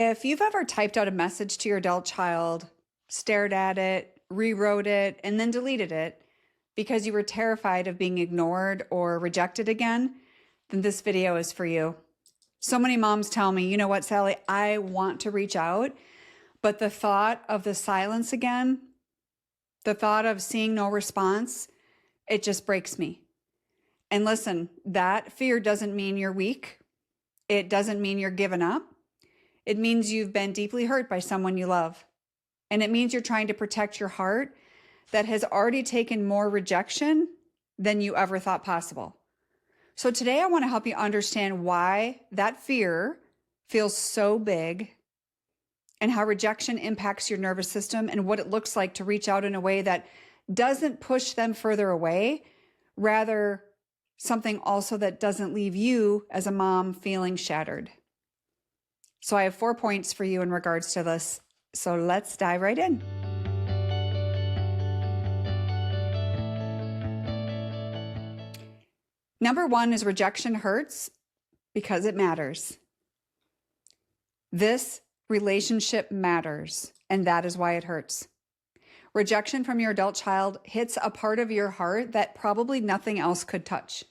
If you've ever typed out a message to your adult child, stared at it, rewrote it, and then deleted it because you were terrified of being ignored or rejected again, then this video is for you. So many moms tell me, you know what, Sally, I want to reach out, but the thought of the silence again, the thought of seeing no response, it just breaks me. And listen, that fear doesn't mean you're weak. It doesn't mean you're given up. It means you've been deeply hurt by someone you love. And it means you're trying to protect your heart that has already taken more rejection than you ever thought possible. So today I want to help you understand why that fear feels so big and how rejection impacts your nervous system and what it looks like to reach out in a way that doesn't push them further away, rather something also that doesn't leave you as a mom feeling shattered. So I have 4 points for you in regards to this. So let's dive right in. Number 1 is rejection hurts because it matters. This relationship matters, and that is why it hurts. Rejection from your adult child hits a part of your heart that probably nothing else could touch.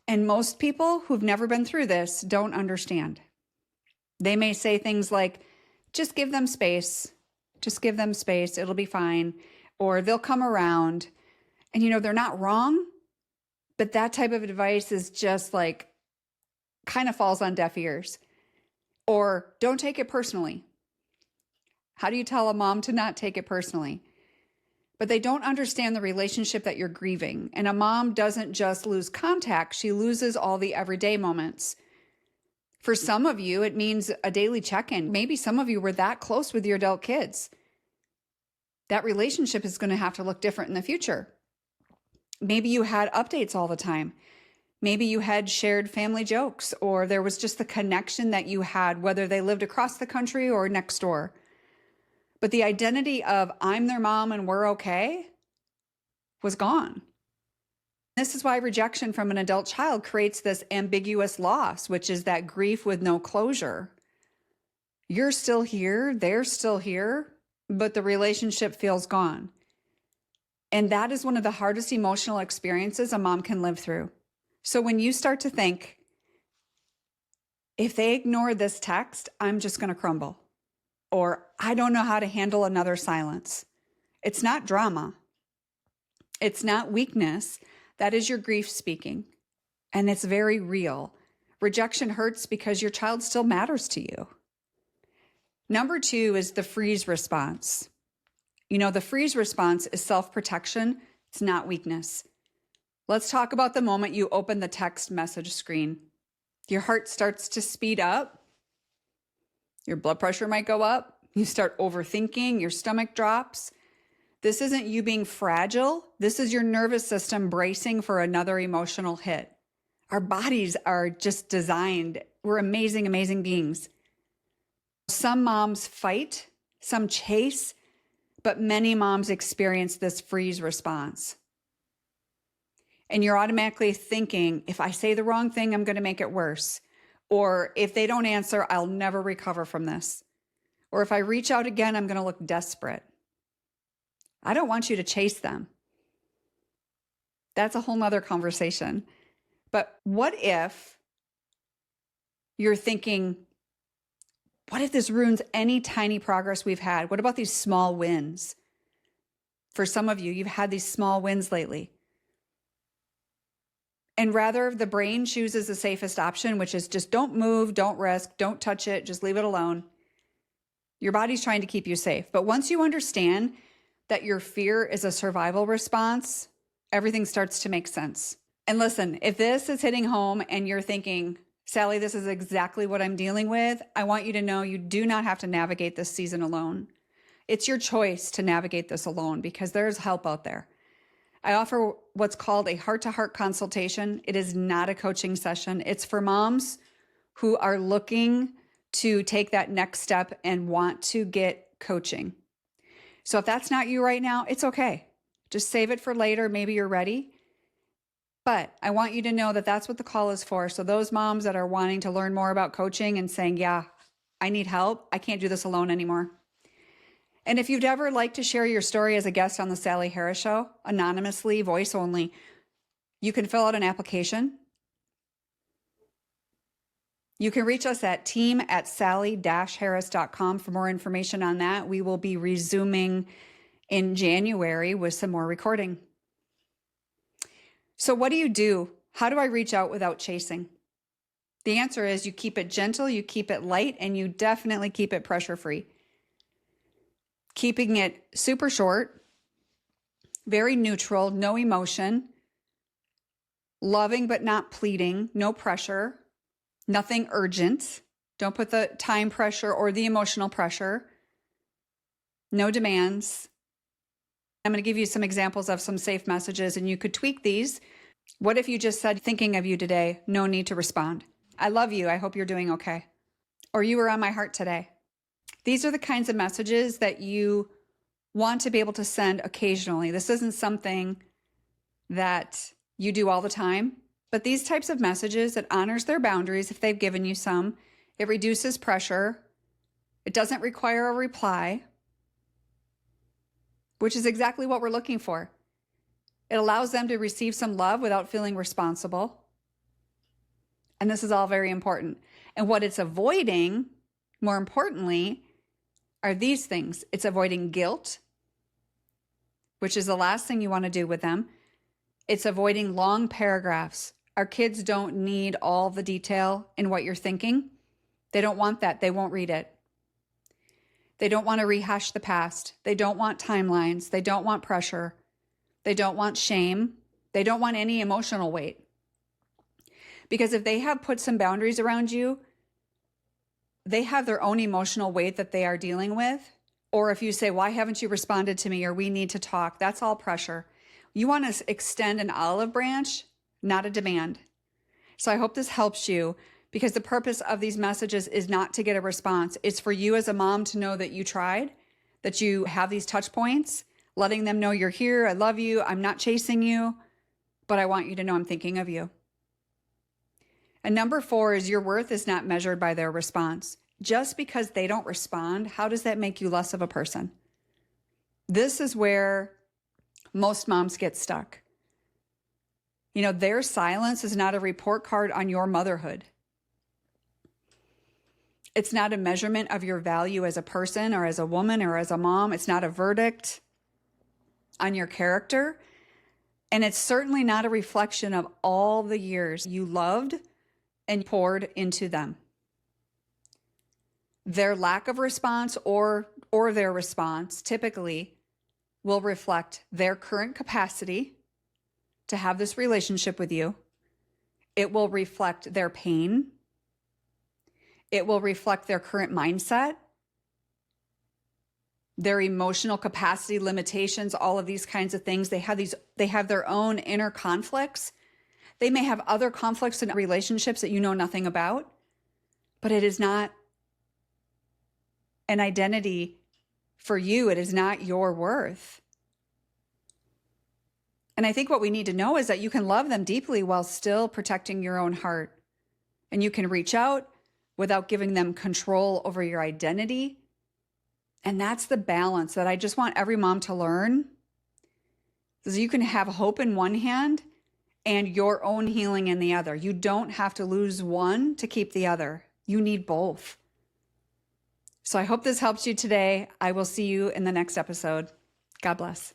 And most people who've never been through this don't understand. They may say things like, just give them space. Just give them space. It'll be fine. Or they'll come around. And they're not wrong, but that type of advice is just like, kind of falls on deaf ears. Or don't take it personally. How do you tell a mom to not take it personally? But they don't understand the relationship that you're grieving. And a mom doesn't just lose contact, she loses all the everyday moments. For some of you, it means a daily check-in. Maybe some of you were that close with your adult kids. That relationship is going to have to look different in the future. Maybe you had updates all the time. Maybe you had shared family jokes, or there was just the connection that you had, whether they lived across the country or next door. But the identity of I'm their mom and we're okay was gone. This is why rejection from an adult child creates this ambiguous loss, which is that grief with no closure. You're still here, they're still here, but the relationship feels gone. And that is one of the hardest emotional experiences a mom can live through. So when you start to think, if they ignore this text, I'm just going to crumble. Or I don't know how to handle another silence. It's not drama. It's not weakness. That is your grief speaking. And it's very real. Rejection hurts because your child still matters to you. Number 2 is the freeze response. The freeze response is self-protection. It's not weakness. Let's talk about the moment you open the text message screen. Your heart starts to speed up. Your blood pressure might go up. You start overthinking. Your stomach drops. This isn't you being fragile. This is your nervous system bracing for another emotional hit. Our bodies are just designed. We're amazing, amazing beings. Some moms fight, some chase, but many moms experience this freeze response. And you're automatically thinking, if I say the wrong thing, I'm going to make it worse. Or if they don't answer, I'll never recover from this. Or if I reach out again, I'm going to look desperate. I don't want you to chase them. That's a whole nother conversation. But what if you're thinking, what if this ruins any tiny progress we've had? What about these small wins? For some of you, you've had these small wins lately. And rather, the brain chooses the safest option, which is just don't move, don't risk, don't touch it, just leave it alone. Your body's trying to keep you safe. But once you understand that your fear is a survival response, everything starts to make sense. And listen, if this is hitting home and you're thinking, Sally, this is exactly what I'm dealing with, I want you to know you do not have to navigate this season alone. It's your choice to navigate this alone because there's help out there. I offer what's called a heart-to-heart consultation. It is not a coaching session. It's for moms who are looking to take that next step and want to get coaching. So if that's not you right now, it's okay. Just save it for later. Maybe you're ready. But I want you to know that that's what the call is for. So those moms that are wanting to learn more about coaching and saying, yeah, I need help. I can't do this alone anymore. And if you'd ever like to share your story as a guest on the Sally Harris Show, anonymously, voice only, you can fill out an application. You can reach us at team@sally-harris.com for more information on that. We will be resuming in January with some more recording. So what do you do? How do I reach out without chasing? The answer is you keep it gentle, you keep it light, and you definitely keep it pressure-free. Keeping it super short, very neutral, no emotion, loving but not pleading, no pressure, nothing urgent. Don't put the time pressure or the emotional pressure. No demands. I'm going to give you some examples of some safe messages, and you could tweak these. What if you just said, thinking of you today, no need to respond. I love you. I hope you're doing okay. Or you were on my heart today. These are the kinds of messages that you want to be able to send occasionally. This isn't something that you do all the time, but these types of messages, it honors their boundaries if they've given you some. It reduces pressure. It doesn't require a reply, which is exactly what we're looking for. It allows them to receive some love without feeling responsible. And this is all very important. And what it's avoiding, more importantly, are these things. It's avoiding guilt, which is the last thing you want to do with them. It's avoiding long paragraphs. Our kids don't need all the detail in what you're thinking. They don't want that. They won't read it. They don't want to rehash the past. They don't want timelines. They don't want pressure. They don't want shame. They don't want any emotional weight. Because if they have put some boundaries around you, they have their own emotional weight that they are dealing with. Or if you say, why haven't you responded to me? Or we need to talk, that's all pressure. You want to extend an olive branch, not a demand. So I hope this helps you, because the purpose of these messages is not to get a response. It's for you as a mom to know that you tried, that you have these touch points, letting them know you're here. I love you. I'm not chasing you, but I want you to know I'm thinking of you. And number 4 is your worth is not measured by their response. Just because they don't respond, how does that make you less of a person? This is where most moms get stuck. You know, their silence is not a report card on your motherhood. It's not a measurement of your value as a person or as a woman or as a mom. It's not a verdict on your character. And it's certainly not a reflection of all the years you loved and poured into them. Their lack of response or their response typically will reflect their current capacity to have this relationship with you. It will reflect their pain. It will reflect their current mindset, their emotional capacity limitations, all of these kinds of things. They have their own inner conflicts. They may have other conflicts in relationships that you know nothing about, but it is not an identity for you. It is not your worth. And I think what we need to know is that you can love them deeply while still protecting your own heart. And you can reach out without giving them control over your identity. And that's the balance that I just want every mom to learn. Is you can have hope in one hand and your own healing in the other. You don't have to lose one to keep the other. You need both. So I hope this helps you today. I will see you in the next episode. God bless.